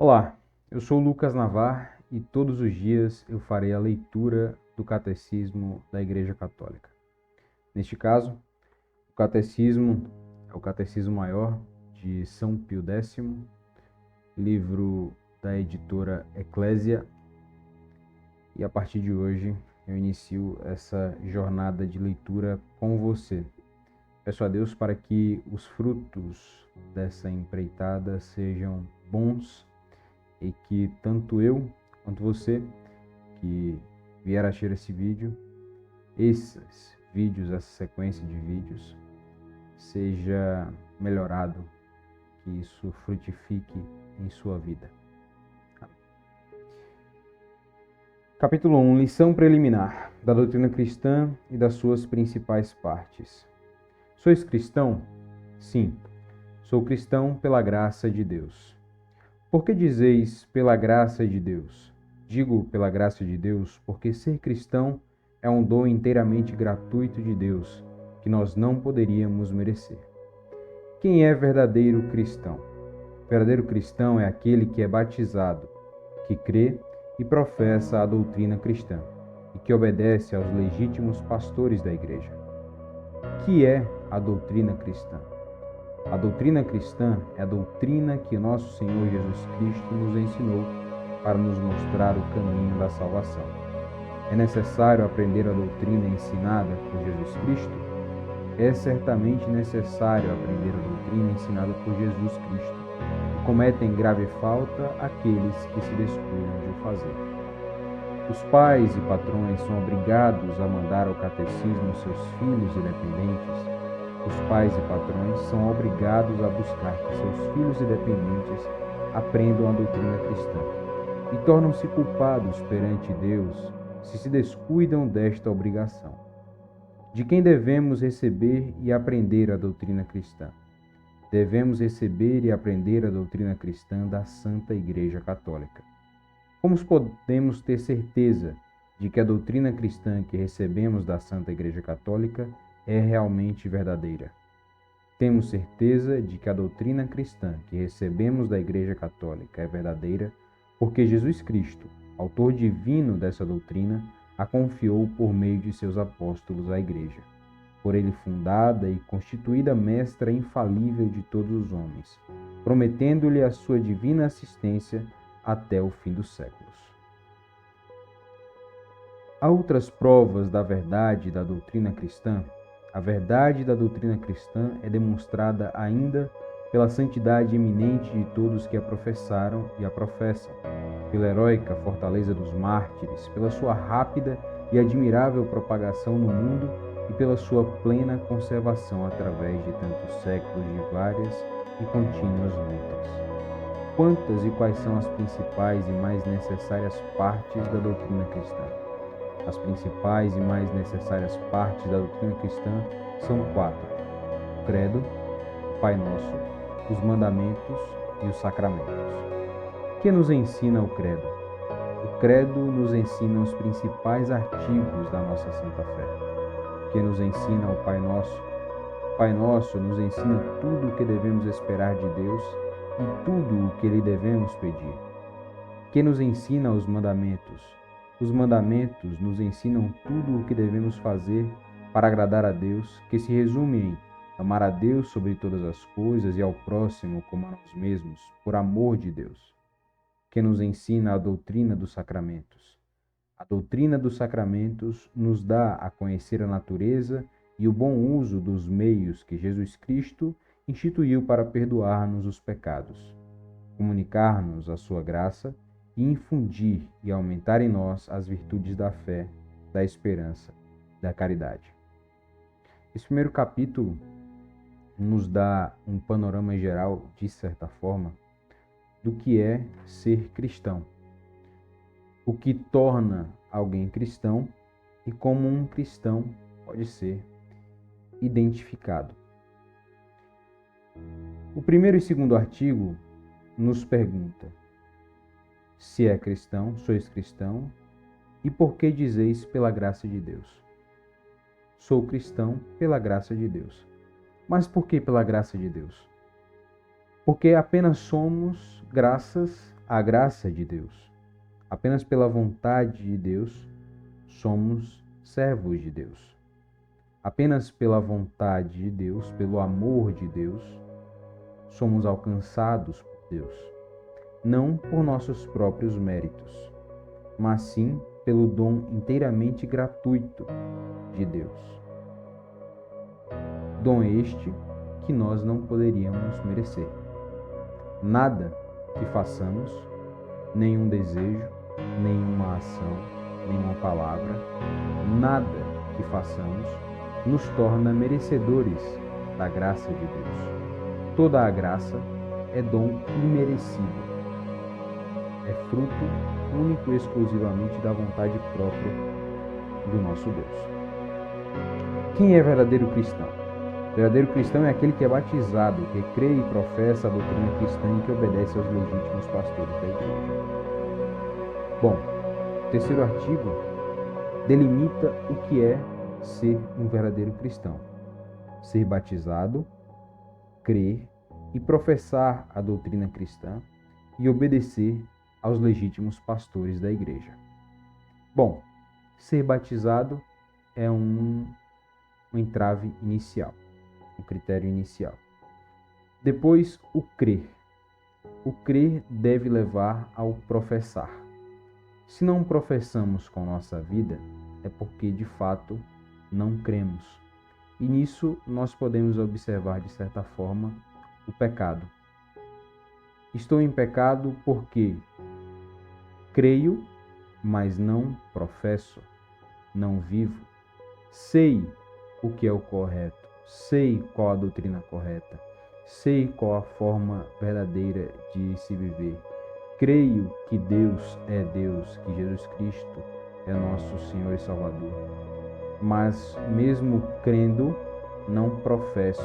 Olá, eu sou o Lucas Navar e todos os dias eu farei a leitura do Catecismo da Igreja Católica. Neste caso, o Catecismo é o Catecismo Maior de São Pio X, livro da editora Eclésia, e a partir de hoje eu inicio essa jornada de leitura com você. Peço a Deus para que os frutos dessa empreitada sejam bons e que tanto eu quanto você que vier a assistir esse vídeo, esses vídeos, essa sequência de vídeos, seja melhorado, que isso frutifique em sua vida. Capítulo 1. Lição preliminar da doutrina cristã e das suas principais partes. Sois cristão? Sim, sou cristão pela graça de Deus. Por que dizeis pela graça de Deus? Digo pela graça de Deus porque ser cristão é um dom inteiramente gratuito de Deus, que nós não poderíamos merecer. Quem é verdadeiro cristão? Verdadeiro cristão é aquele que é batizado, que crê e professa a doutrina cristã e que obedece aos legítimos pastores da Igreja. Que é a doutrina cristã? A doutrina cristã é a doutrina que nosso Senhor Jesus Cristo nos ensinou para nos mostrar o caminho da salvação. É necessário aprender a doutrina ensinada por Jesus Cristo? É certamente necessário aprender a doutrina ensinada por Jesus Cristo, e cometem grave falta aqueles que se descuidam de o fazer. Os pais e patrões são obrigados a mandar ao catecismo seus filhos e dependentes. Os pais e patrões são obrigados a buscar que seus filhos e dependentes aprendam a doutrina cristã e tornam-se culpados perante Deus se descuidam desta obrigação. De quem devemos receber e aprender a doutrina cristã? Devemos receber e aprender a doutrina cristã da Santa Igreja Católica. Como podemos ter certeza de que a doutrina cristã que recebemos da Santa Igreja Católica é realmente verdadeira? Temos certeza de que a doutrina cristã que recebemos da Igreja Católica é verdadeira porque Jesus Cristo, autor divino dessa doutrina, a confiou por meio de seus apóstolos à Igreja, por ele fundada e constituída mestra infalível de todos os homens, prometendo-lhe a sua divina assistência até o fim dos séculos. Há outras provas da verdade da doutrina cristã? A verdade da doutrina cristã é demonstrada ainda pela santidade eminente de todos que a professaram e a professam, pela heróica fortaleza dos mártires, pela sua rápida e admirável propagação no mundo e pela sua plena conservação através de tantos séculos de várias e contínuas lutas. Quantas e quais são as principais e mais necessárias partes da doutrina cristã? As principais e mais necessárias partes da doutrina cristã são 4: o credo, o Pai Nosso, os mandamentos e os sacramentos. Que nos ensina o credo? O credo nos ensina os principais artigos da nossa Santa Fé. Que nos ensina o Pai Nosso? O Pai Nosso nos ensina tudo o que devemos esperar de Deus e tudo o que lhe devemos pedir. Que nos ensina os mandamentos? Os mandamentos nos ensinam tudo o que devemos fazer para agradar a Deus, que se resume em amar a Deus sobre todas as coisas e ao próximo como a nós mesmos, por amor de Deus. Que nos ensina a doutrina dos sacramentos. A doutrina dos sacramentos nos dá a conhecer a natureza e o bom uso dos meios que Jesus Cristo instituiu para perdoar-nos os pecados, comunicar-nos a sua graça e infundir e aumentar em nós as virtudes da fé, da esperança, da caridade. Esse primeiro capítulo nos dá um panorama geral, de certa forma, do que é ser cristão, o que torna alguém cristão e como um cristão pode ser identificado. O primeiro e segundo artigo nos pergunta: se é cristão, sois cristão, e por que dizeis pela graça de Deus? Sou cristão pela graça de Deus. Mas por que pela graça de Deus? Porque apenas somos graças a graça de Deus. Apenas pela vontade de Deus somos servos de Deus. Apenas pela vontade de Deus, pelo amor de Deus, somos alcançados por Deus. Não por nossos próprios méritos, mas sim pelo dom inteiramente gratuito de Deus. Dom este que nós não poderíamos merecer. Nada que façamos, nenhum desejo, nenhuma ação, nenhuma palavra, nada que façamos nos torna merecedores da graça de Deus. Toda a graça é dom imerecido. É fruto único e exclusivamente da vontade própria do nosso Deus. Quem é verdadeiro cristão? O verdadeiro cristão é aquele que é batizado, que crê e professa a doutrina cristã e que obedece aos legítimos pastores da igreja. Bom, o terceiro artigo delimita o que é ser um verdadeiro cristão. Ser batizado, crer e professar a doutrina cristã e obedecer aos legítimos pastores da igreja. Bom, ser batizado é um entrave inicial, um critério inicial. Depois, o crer. O crer deve levar ao professar. Se não professamos com nossa vida, é porque de fato não cremos. E nisso nós podemos observar de certa forma o pecado. Estou em pecado porque creio, mas não professo, não vivo. Sei o que é o correto, sei qual a doutrina correta, sei qual a forma verdadeira de se viver. Creio que Deus é Deus, que Jesus Cristo é nosso Senhor e Salvador. Mas mesmo crendo, não professo.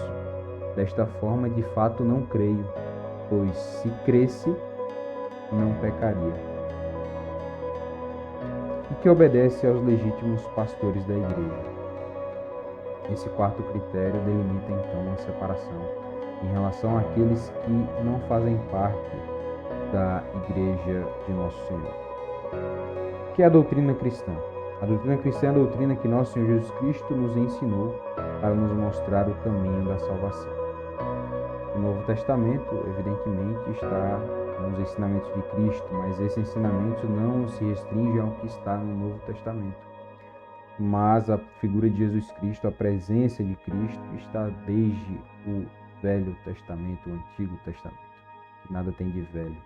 Desta forma, de fato, não creio, pois se cresce, não pecaria. E que obedece aos legítimos pastores da igreja. Esse quarto critério delimita então a separação em relação àqueles que não fazem parte da igreja de nosso Senhor. Que é a doutrina cristã? A doutrina cristã é a doutrina que nosso Senhor Jesus Cristo nos ensinou para nos mostrar o caminho da salvação. O Novo Testamento, evidentemente, está nos ensinamentos de Cristo, mas esse ensinamento não se restringe ao que está no Novo Testamento. Mas a figura de Jesus Cristo, a presença de Cristo, está desde o Velho Testamento, o Antigo Testamento, que nada tem de velho.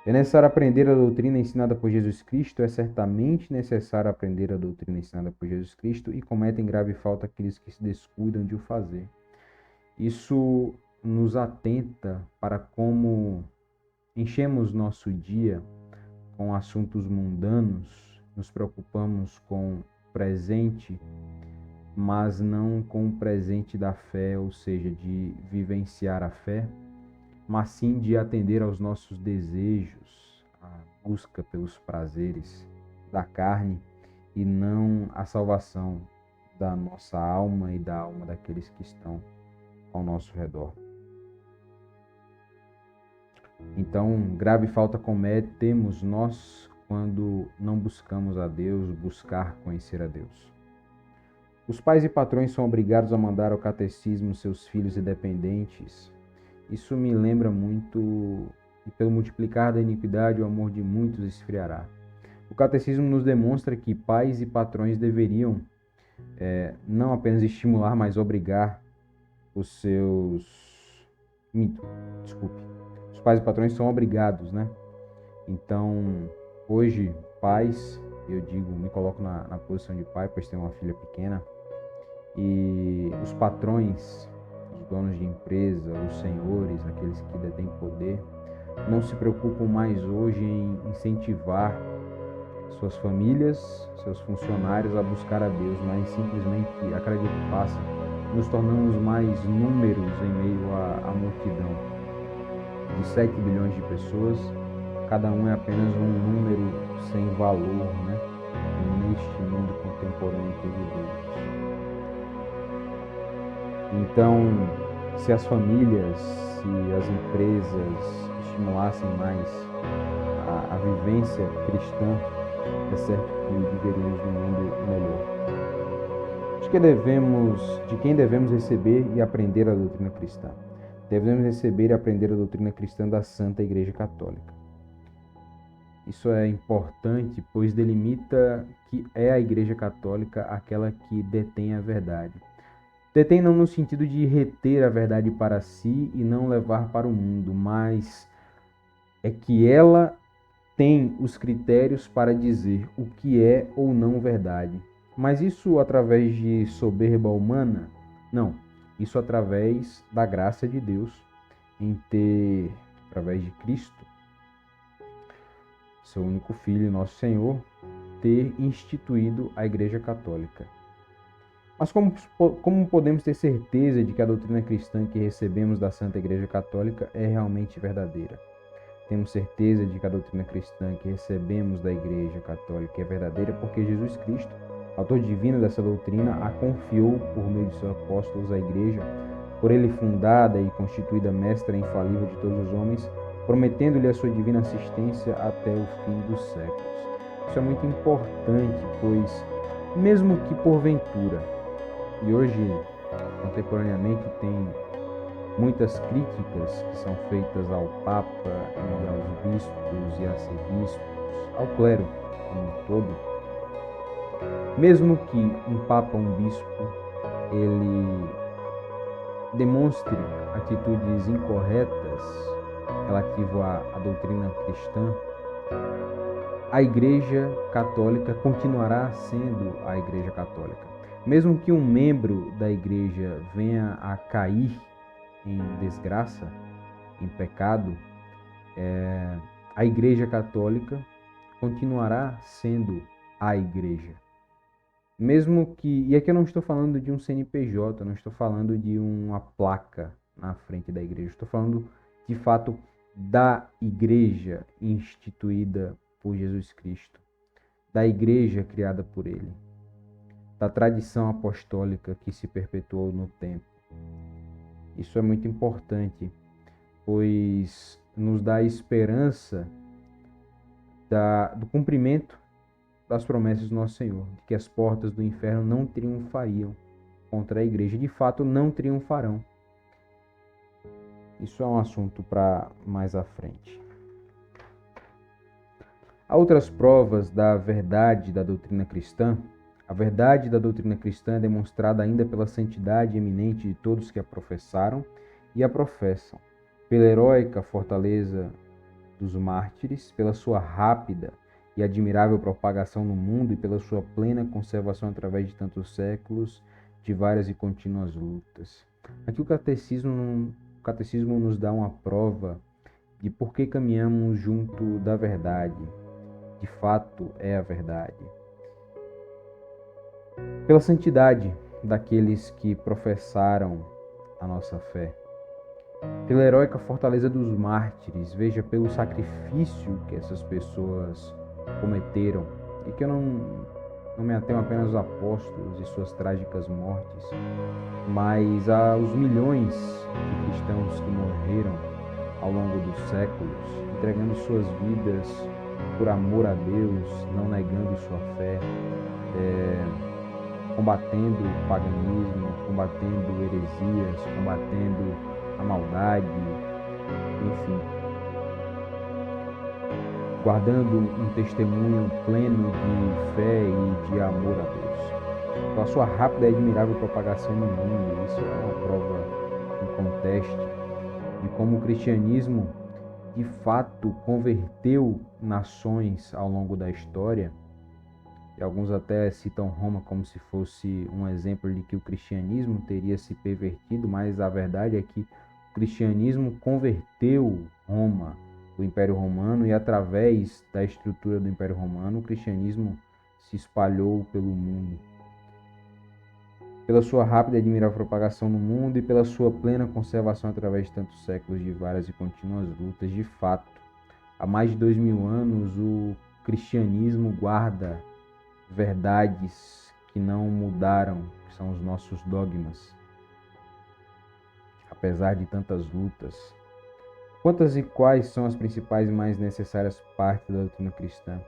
É necessário aprender a doutrina ensinada por Jesus Cristo, é certamente necessário aprender a doutrina ensinada por Jesus Cristo e cometem grave falta aqueles que se descuidam de o fazer. Isso nos atenta para como enchemos nosso dia com assuntos mundanos, nos preocupamos com o presente, mas não com o presente da fé, ou seja, de vivenciar a fé, mas sim de atender aos nossos desejos, a busca pelos prazeres da carne e não a salvação da nossa alma e da alma daqueles que estão ao nosso redor. Então, grave falta cometemos nós quando não buscamos a Deus, buscar conhecer a Deus. Os pais e patrões são obrigados a mandar ao catecismo seus filhos e dependentes. Isso me lembra muito, e pelo multiplicar da iniquidade, o amor de muitos esfriará. O catecismo nos demonstra que pais e patrões deveriam não apenas estimular, mas obrigar os seus... Os pais e patrões são obrigados, né? Então, hoje, pais, eu digo, me coloco na posição de pai, pois tenho uma filha pequena, e os patrões, os donos de empresa, os senhores, aqueles que detêm poder, não se preocupam mais hoje em incentivar suas famílias, seus funcionários a buscar a Deus, mas simplesmente, a cada dia que passa, nos tornamos mais números em meio à multidão. De 7 bilhões de pessoas, cada um é apenas um número sem valor, né? Neste mundo contemporâneo que vivemos. Então, se as famílias, se as empresas estimulassem mais a vivência cristã, é certo que viveríamos num mundo melhor. De quem devemos receber e aprender a doutrina cristã? Devemos receber e aprender a doutrina cristã da Santa Igreja Católica. Isso é importante, pois delimita que é a Igreja Católica aquela que detém a verdade. Detém não no sentido de reter a verdade para si e não levar para o mundo, mas é que ela tem os critérios para dizer o que é ou não verdade. Mas isso através de soberba humana? Não. Isso através da graça de Deus em ter, através de Cristo, seu único Filho, nosso Senhor, ter instituído a Igreja Católica. Mas como podemos ter certeza de que a doutrina cristã que recebemos da Santa Igreja Católica é realmente verdadeira? Temos certeza de que a doutrina cristã que recebemos da Igreja Católica é verdadeira porque Jesus Cristo, autor divino dessa doutrina, a confiou por meio de seus apóstolos à Igreja, por ele fundada e constituída mestra infalível de todos os homens, prometendo-lhe a sua divina assistência até o fim dos séculos. Isso é muito importante, pois, mesmo que porventura, e hoje, contemporaneamente, tem muitas críticas que são feitas ao Papa e aos bispos e arcebispos, ao clero como um todo. Mesmo que um Papa, um bispo, ele demonstre atitudes incorretas relativo à doutrina cristã, a Igreja Católica continuará sendo a Igreja Católica. Mesmo que um membro da Igreja venha a cair em desgraça, em pecado, a Igreja Católica continuará sendo a Igreja. Mesmo que, e aqui eu não estou falando de um CNPJ, eu não estou falando de uma placa na frente da igreja, estou falando de fato da igreja instituída por Jesus Cristo, da igreja criada por ele, da tradição apostólica que se perpetuou no tempo. Isso é muito importante, pois nos dá esperança do cumprimento das promessas do nosso Senhor, de que as portas do inferno não triunfariam contra a igreja, de fato não triunfarão. Isso é um assunto para mais à frente. Há outras provas da verdade da doutrina cristã. A verdade da doutrina cristã é demonstrada ainda pela santidade eminente de todos que a professaram e a professam, pela heróica fortaleza dos mártires, pela sua rápida e admirável propagação no mundo e pela sua plena conservação através de tantos séculos de várias e contínuas lutas. Aqui o catecismo nos dá uma prova de por que caminhamos junto da verdade. De fato, é a verdade. Pela santidade daqueles que professaram a nossa fé. Pela heróica fortaleza dos mártires, veja, pelo sacrifício que essas pessoas cometeram, e que eu não me atenho apenas aos apóstolos e suas trágicas mortes, mas aos milhões de cristãos que morreram ao longo dos séculos, entregando suas vidas por amor a Deus, não negando sua fé, combatendo o paganismo, combatendo heresias, combatendo a maldade, enfim, guardando um testemunho pleno de fé e de amor a Deus. Pela sua rápida e admirável propagação no mundo, isso é uma prova inconteste de como o cristianismo de fato converteu nações ao longo da história. E alguns até citam Roma como se fosse um exemplo de que o cristianismo teria se pervertido, mas a verdade é que o cristianismo converteu Roma, o Império Romano, e através da estrutura do Império Romano, o cristianismo se espalhou pelo mundo. Pela sua rápida e admirável propagação no mundo e pela sua plena conservação através de tantos séculos de várias e contínuas lutas, de fato, há mais de 2000 anos, o cristianismo guarda verdades que não mudaram, que são os nossos dogmas. Apesar de tantas lutas, Quantas e quais são as principais e mais necessárias partes da doutrina cristã?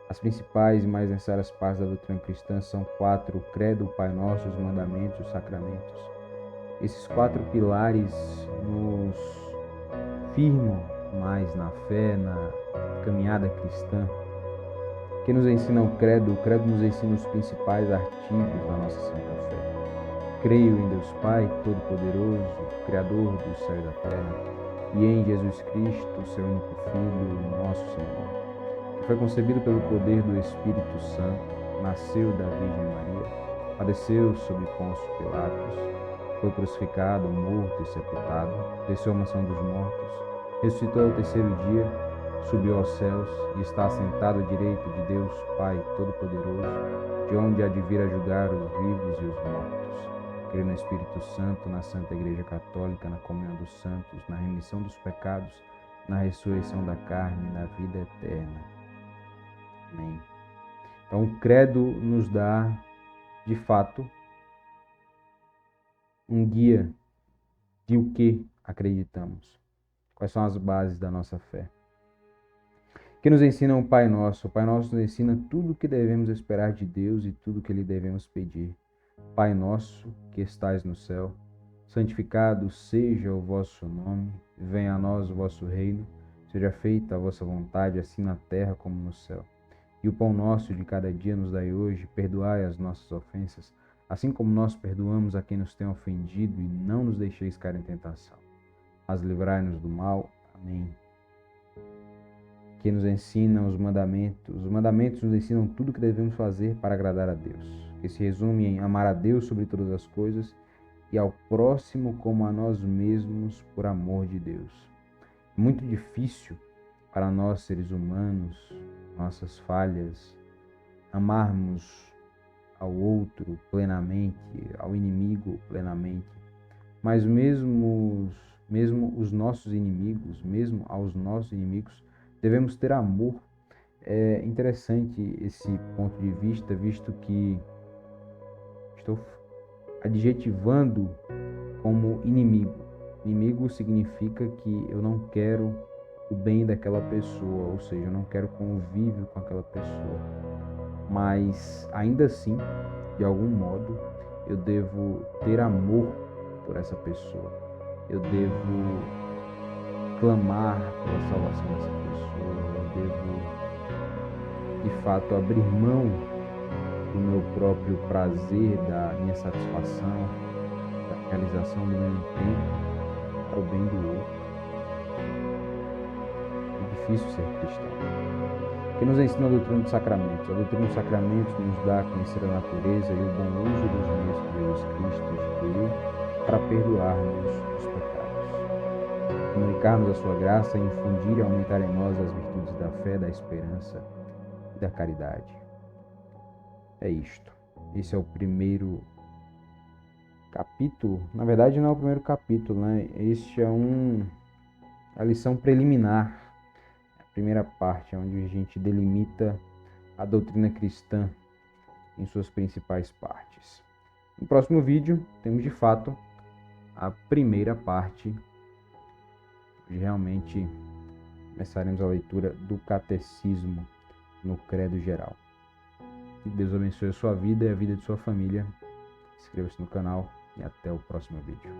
As principais e mais necessárias partes da doutrina cristã são 4: o credo, o Pai Nosso, os mandamentos, os sacramentos. Esses 4 pilares nos firmam mais na fé, na caminhada cristã. Que nos ensina o credo nos ensina os principais artigos da nossa santa fé. Creio em Deus Pai, Todo-Poderoso, Criador do céu e da terra, e em Jesus Cristo, seu único Filho, nosso Senhor, que foi concebido pelo poder do Espírito Santo, nasceu da Virgem Maria, padeceu sob Pôncio Pilatos, foi crucificado, morto e sepultado, desceu à mansão dos mortos, ressuscitou ao terceiro dia, subiu aos céus e está assentado à direita de Deus Pai Todo-Poderoso, de onde há de vir a julgar os vivos e os mortos. Creio no Espírito Santo, na Santa Igreja Católica, na comunhão dos santos, na remissão dos pecados, na ressurreição da carne e na vida eterna. Amém. Então, o credo nos dá, de fato, um guia de o que acreditamos. Quais são as bases da nossa fé. Que nos ensina o Pai Nosso. O Pai Nosso nos ensina tudo o que devemos esperar de Deus e tudo o que lhe devemos pedir. Pai nosso, que estais no céu, santificado seja o vosso nome, venha a nós o vosso reino, seja feita a vossa vontade, assim na terra como no céu. E o pão nosso de cada dia nos dai hoje, perdoai as nossas ofensas, assim como nós perdoamos a quem nos tem ofendido, e não nos deixeis cair em tentação, mas livrai-nos do mal. Amém. Que nos ensina os mandamentos. Os mandamentos nos ensinam tudo o que devemos fazer para agradar a Deus, que se resume em amar a Deus sobre todas as coisas e ao próximo como a nós mesmos por amor de Deus. É muito difícil para nós, seres humanos, nossas falhas, amarmos ao outro plenamente, ao inimigo plenamente. Mas mesmo os nossos inimigos, mesmo aos nossos inimigos, devemos ter amor. É interessante esse ponto de vista, visto que estou adjetivando como inimigo. Inimigo significa que eu não quero o bem daquela pessoa, ou seja, eu não quero convívio com aquela pessoa. Mas ainda assim, de algum modo, eu devo ter amor por essa pessoa. Eu devo clamar pela salvação dessa pessoa. Eu devo, de fato, abrir mão do meu próprio prazer, da minha satisfação, da realização do meu intento para o bem do outro. É difícil ser cristão. Que nos ensina a doutrina dos sacramentos. A doutrina dos sacramentos nos dá a conhecer a natureza e o bom uso dos meios que Jesus Cristo instituiu para perdoar-nos os pecados. Comunicar-nos a sua graça e infundir e aumentar em nós as virtudes da fé, da esperança e da caridade. É isto. Esse é o primeiro capítulo. Na verdade, não é o primeiro capítulo, né? Este é a lição preliminar. A primeira parte, onde a gente delimita a doutrina cristã em suas principais partes. No próximo vídeo, temos de fato a primeira parte, onde realmente começaremos a leitura do catecismo no credo geral. Que Deus abençoe a sua vida e a vida de sua família. Inscreva-se no canal e até o próximo vídeo.